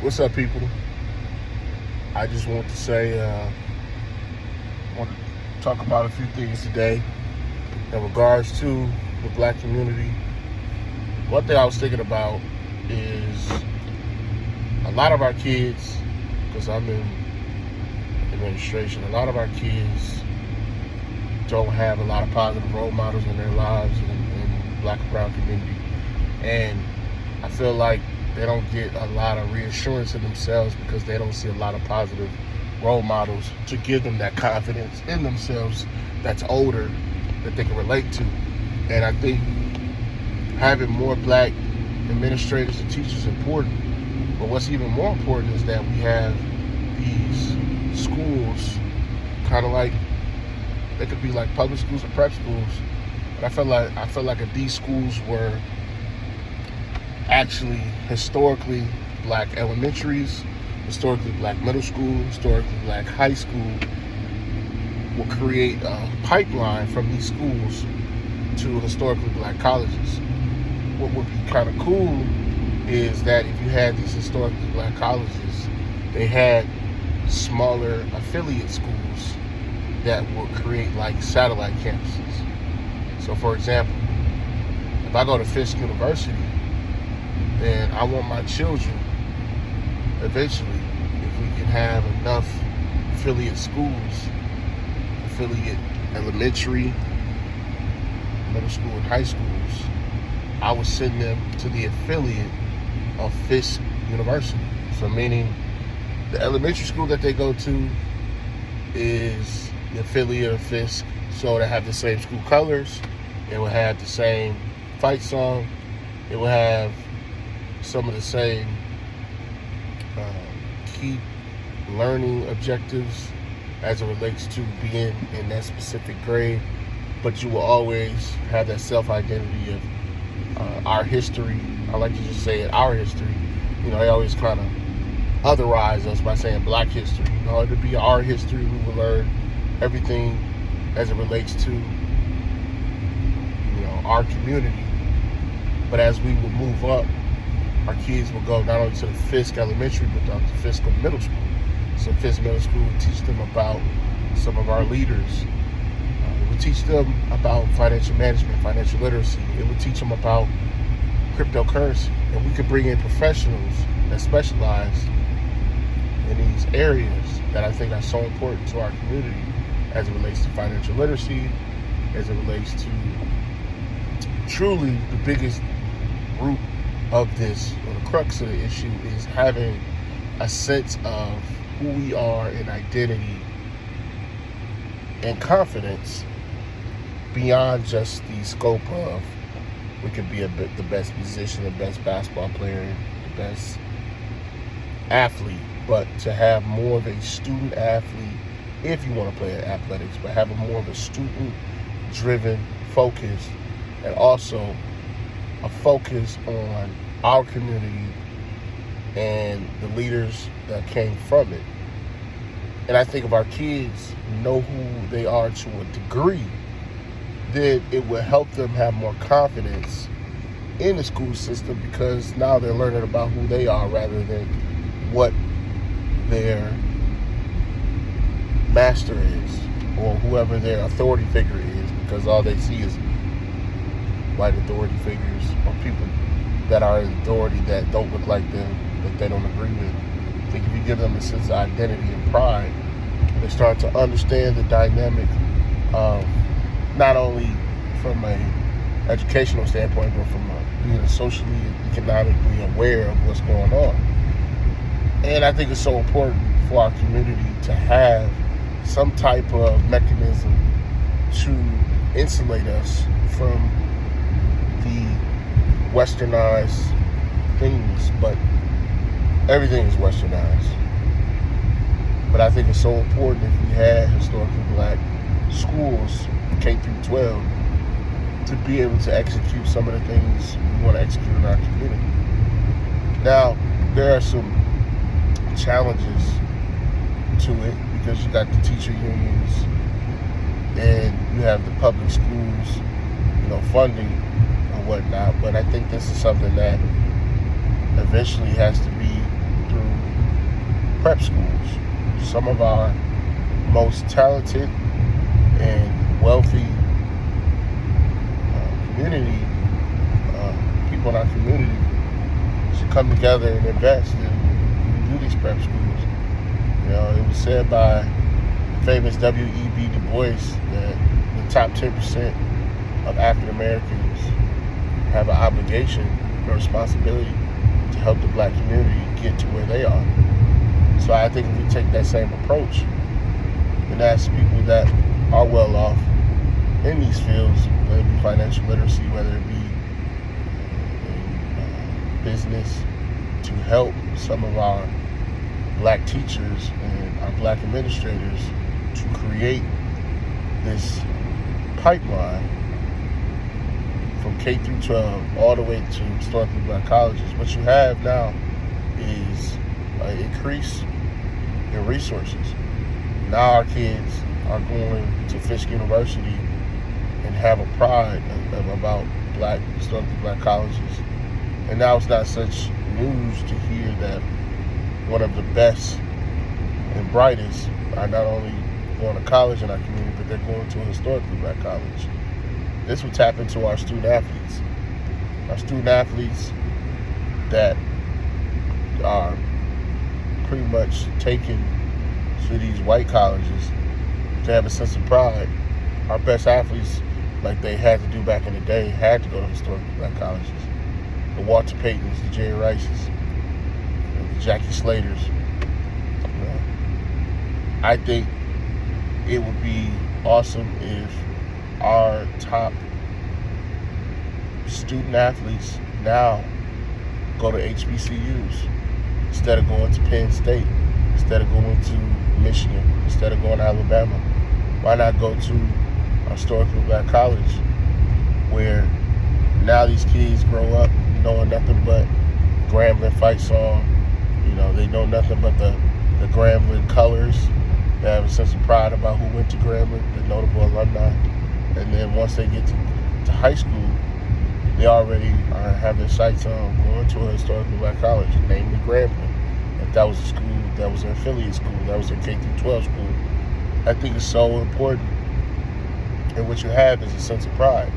What's up, people? I just want to say, want to talk about a few things today in regards to the black community. One thing I was thinking about is a lot of our kids, because I'm in administration, a lot of our kids don't have a lot of positive role models in their lives in the black and brown community. And I feel like they don't get a lot of reassurance in themselves because they don't see a lot of positive role models to give them that confidence in themselves that's older that they can relate to. And I think having more black administrators and teachers is important. But what's even more important is that we have these schools, kind of like, they could be like public schools or prep schools. But I feel like if these schools were actually historically black elementaries, historically black middle school, historically black high school, will create a pipeline from these schools to historically black colleges. What would be kind of cool is that if you had these historically black colleges, they had smaller affiliate schools that will create like satellite campuses. So for example, if I go to Fisk University, then I want my children, eventually, if we can have enough affiliate schools, affiliate elementary, middle school, and high schools, I would send them to the affiliate of Fisk University. So meaning the elementary school that they go to is the affiliate of Fisk, so they have the same school colors, it will have the same fight song, it will have some of the same key learning objectives as it relates to being in that specific grade, but you will always have that self-identity of our history. I like to just say it, our history. You know, they always kind of otherize us by saying black history. You know, it'll be our history. We will learn everything as it relates to, you know, our community. But as we will move up, our kids will go not only to the Fisk Elementary, but to Fisk Middle School. So Fisk Middle School will teach them about some of our leaders. It will teach them about financial management, financial literacy. It will teach them about cryptocurrency. And we could bring in professionals that specialize in these areas that I think are so important to our community as it relates to financial literacy, as it relates to truly the biggest root of this, or the crux of the issue, is having a sense of who we are in identity and confidence beyond just the scope of we could be the best musician, the best basketball player, the best athlete, but to have more of a student athlete, if you want to play athletics, but have a more of a student driven focus, and also a focus on our community and the leaders that came from it. And I think if our kids know who they are to a degree, then it will help them have more confidence in the school system, because now they're learning about who they are rather than what their master is or whoever their authority figure is, because all they see is white authority figures or people that are in authority that don't look like them, that they don't agree with. I think if you give them a sense of identity and pride, they start to understand the dynamic of not only from a educational standpoint, but from being socially and economically aware of what's going on. And I think it's so important for our community to have some type of mechanism to insulate us from the westernized things, but everything is westernized. But I think it's so important if we had historically black schools, K-12, to be able to execute some of the things we want to execute in our community. Now, there are some challenges to it because you got the teacher unions and you have the public schools, you know, funding or whatnot. But I think this is something that eventually has to be through prep schools. Some of our most talented and wealthy community, people in our community should come together and invest and do these prep schools. It was said by the famous W.E.B. Du Bois that the top 10% of African Americans have an obligation or responsibility to help the black community get to where they are. So I think if we take that same approach and ask people that are well off in these fields, whether it be financial literacy, whether it be business, to help some of our black teachers and our black administrators to create this pipeline from K through 12 all the way to historically black colleges. What you have now is an increase in resources. Now our kids are going to Fisk University and have a pride about historically black colleges. And now it's not such news to hear that one of the best and brightest are not only going to college in our community, but they're going to a historically black college. This will tap into our student athletes. Our student athletes that are pretty much taken to these white colleges to have a sense of pride. Our best athletes, like they had to do back in the day, had to go to historically black colleges. The Walter Paytons, the Jerry Rices, the Jackie Slaters. I think it would be awesome if our top student athletes now go to HBCUs instead of going to Penn State, instead of going to Michigan, instead of going to Alabama. Why not go to a historically black college where now these kids grow up knowing nothing but Grambling fight song. They know nothing but the Grambling colors. They have a sense of pride about who went to Grambling, the notable alumni. And then once they get to high school, they already have their sights on going to a historically black college, namely Grambling. If that was a school, that was an affiliate school, that was a K-12 school. I think it's so important. And what you have is a sense of pride.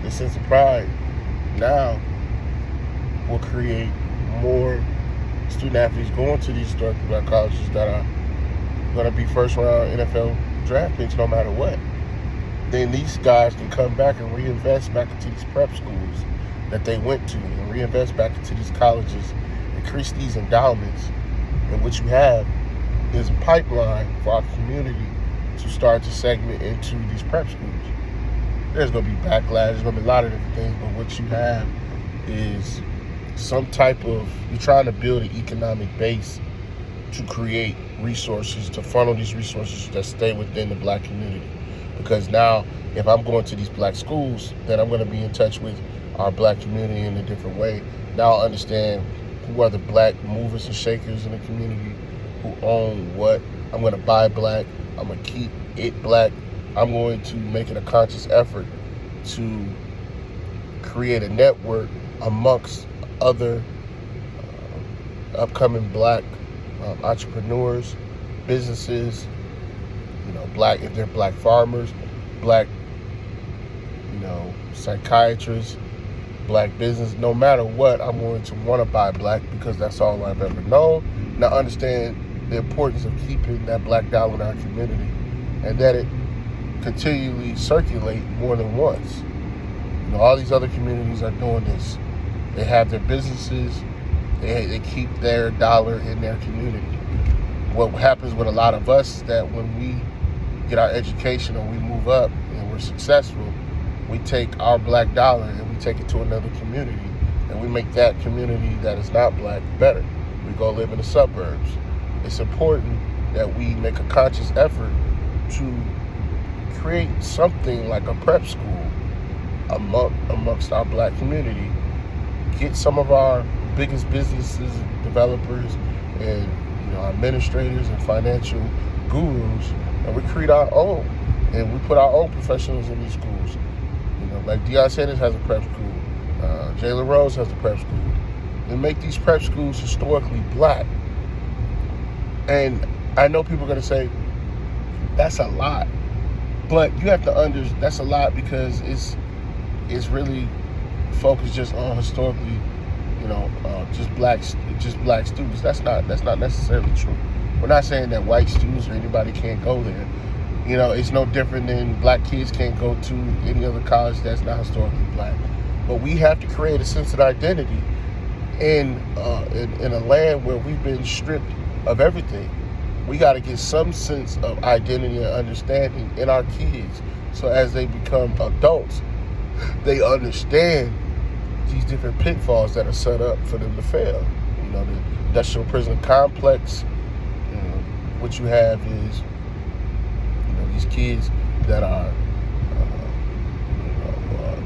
The sense of pride now will create more student athletes going to these historically black colleges that are going to be first round NFL draft picks no matter what. Then these guys can come back and reinvest back into these prep schools that they went to and reinvest back into these colleges, increase these endowments. And what you have is a pipeline for our community to start to segment into these prep schools. There's going to be backlash, there's going to be a lot of different things, but what you have is some type of, you're trying to build an economic base to create resources, to funnel these resources that stay within the black community. Because now, if I'm going to these black schools, then I'm going to be in touch with our black community in a different way. Now I'll understand who are the black movers and shakers in the community, who own what. I'm going to buy black. I'm going to keep it black. I'm going to make it a conscious effort to create a network amongst other upcoming black entrepreneurs, businesses, black, if they're black farmers, black, psychiatrists, black business, no matter what, I'm going to want to buy black because that's all I've ever known. Now understand the importance of keeping that black dollar in our community and that it continually circulate more than once. All these other communities are doing this. They have their businesses, they keep their dollar in their community. What happens with a lot of us is that when we get our education or we move up and we're successful, we take our black dollar and we take it to another community and we make that community that is not black better. We go live in the suburbs. It's important that we make a conscious effort to create something like a prep school amongst our black community. Get some of our biggest businesses, developers, and administrators and financial gurus, and we create our own, and we put our own professionals in these schools. Like Deion Sanders has a prep school, Jalen Rose has a prep school. And make these prep schools historically black. And I know people are going to say, that's a lot. But you have to that's a lot because it's really focused just on historically, just black students. That's not necessarily true. We're not saying that white students or anybody can't go there. It's no different than black kids can't go to any other college that's not historically black. But we have to create a sense of identity in a land where we've been stripped of everything. We got to get some sense of identity and understanding in our kids, so as they become adults, they understand these different pitfalls that are set up for them to fail. The industrial prison complex. What you have is, these kids that are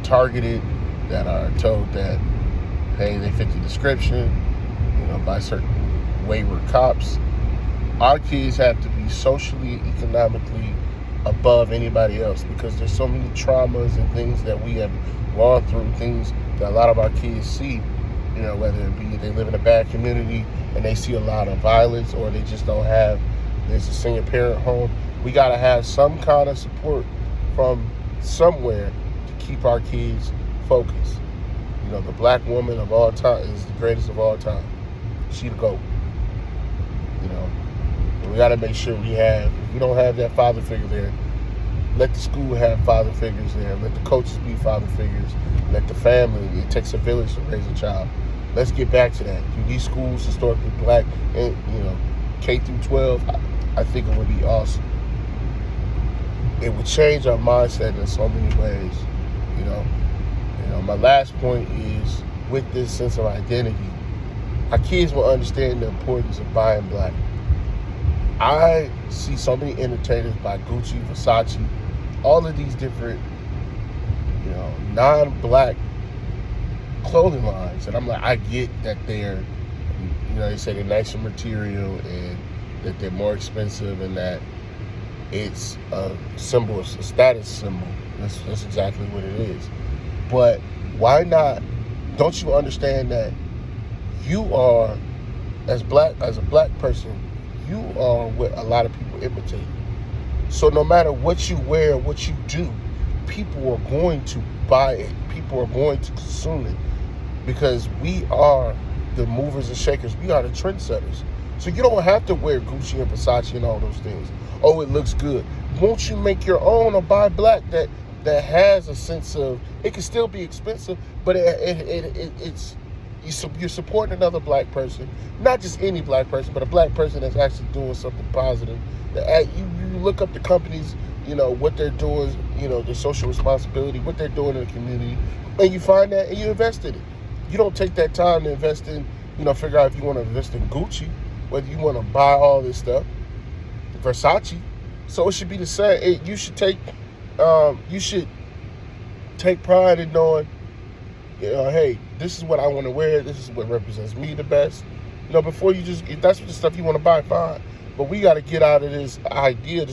targeted, that are told that, hey, they fit the description, by certain wayward cops. Our kids have to be socially, economically above anybody else because there's so many traumas and things that we have gone through, things that a lot of our kids see, whether it be they live in a bad community and they see a lot of violence, or they just don't have, there's a single parent home. We got to have some kind of support from somewhere to keep our kids focused. The black woman of all time is the greatest of all time. She the GOAT. And we got to make sure if we don't have that father figure there, let the school have father figures there. Let the coaches be father figures. Let the family, it takes a village to raise a child. Let's get back to that. These schools historically black, and K-12, I think it would be awesome. It would change our mindset in so many ways. My last point is, with this sense of identity, our kids will understand the importance of buying black. I see so many entertainers buy Gucci, Versace, all of these different, non-black clothing lines. And I'm like, I get that they're, they say they're nicer material and that they're more expensive and that it's a symbol, a status symbol. That's exactly what it is. But why not? Don't you understand that you are, as a black person, you are what a lot of people imitate. So no matter what you wear, what you do, people are going to buy it. People are going to consume it because we are the movers and shakers. We are the trendsetters. So you don't have to wear Gucci and Versace and all those things. Oh, it looks good. Won't you make your own or buy black that has a sense of, it can still be expensive, but it's you're supporting another black person, not just any black person, but a black person that's actually doing something positive. You look up the companies, what they're doing, their social responsibility, what they're doing in the community, and you find that and you invest in it. You don't take that time to invest in, figure out if you want to invest in Gucci, whether you want to buy all this stuff, Versace. So it should be the same. You should take pride in knowing, hey, this is what I want to wear. This is what represents me the best. Before you just, if that's the stuff you want to buy, fine. But we got to get out of this idea,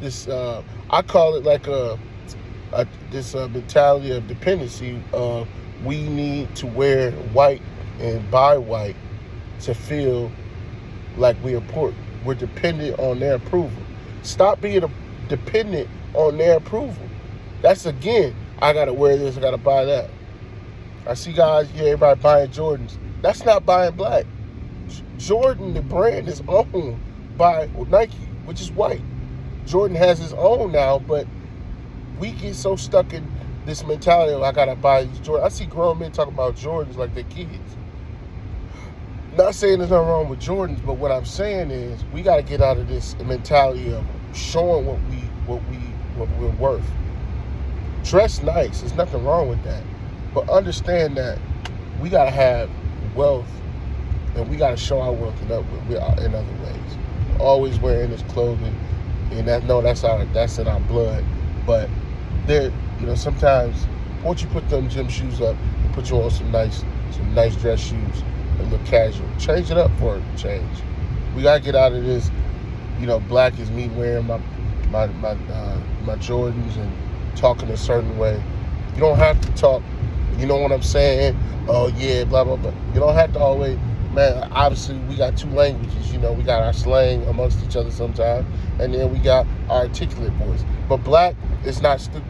this I call it like this mentality of dependency. We need to wear white and buy white to feel like we're important. We're dependent on their approval. Stop being dependent on their approval. That's, again, I got to wear this, I got to buy that. I see guys, everybody buying Jordans. That's not buying black. Jordan, the brand, is owned by Nike, which is white. Jordan has his own now, but we get so stuck in this mentality of I got to buy these Jordans. I see grown men talking about Jordans like they're kids. Not saying there's nothing wrong with Jordans, but what I'm saying is we got to get out of this mentality of showing what we're worth. Dress nice. There's nothing wrong with that. But understand that we got to have wealth, and we got to show our wealth in other ways. Always wearing this clothing, and that's in our blood. But there, sometimes once you put them gym shoes up, you put you on some nice dress shoes and look casual. Change it up for a change. We got to get out of this. Black is me wearing my Jordans and talking a certain way. You don't have to talk. You know what I'm saying? Oh yeah, blah blah blah. You don't have to always man, obviously we got two languages. We got our slang amongst each other sometimes, and then we got our articulate voice. But black is not stupid.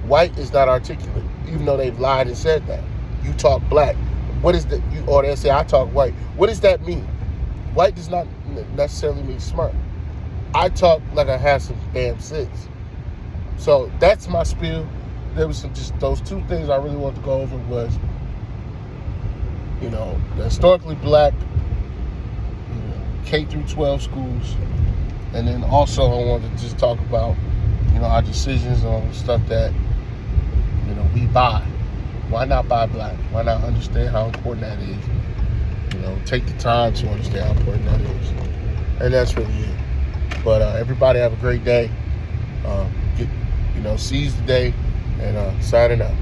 White is not articulate, even though they've lied and said that. You talk black. What is that? Or they say I talk white. What does that mean? White does not necessarily mean smart. I talk like I have some damn sense. So that's my spiel. There was just those two things I really wanted to go over was, the historically black, K-12 schools, and then also I wanted to just talk about, our decisions on stuff that, we buy. Why not buy black? Why not understand how important that is? Take the time to understand how important that is. And that's really it. But everybody have a great day. Seize the day and signing out.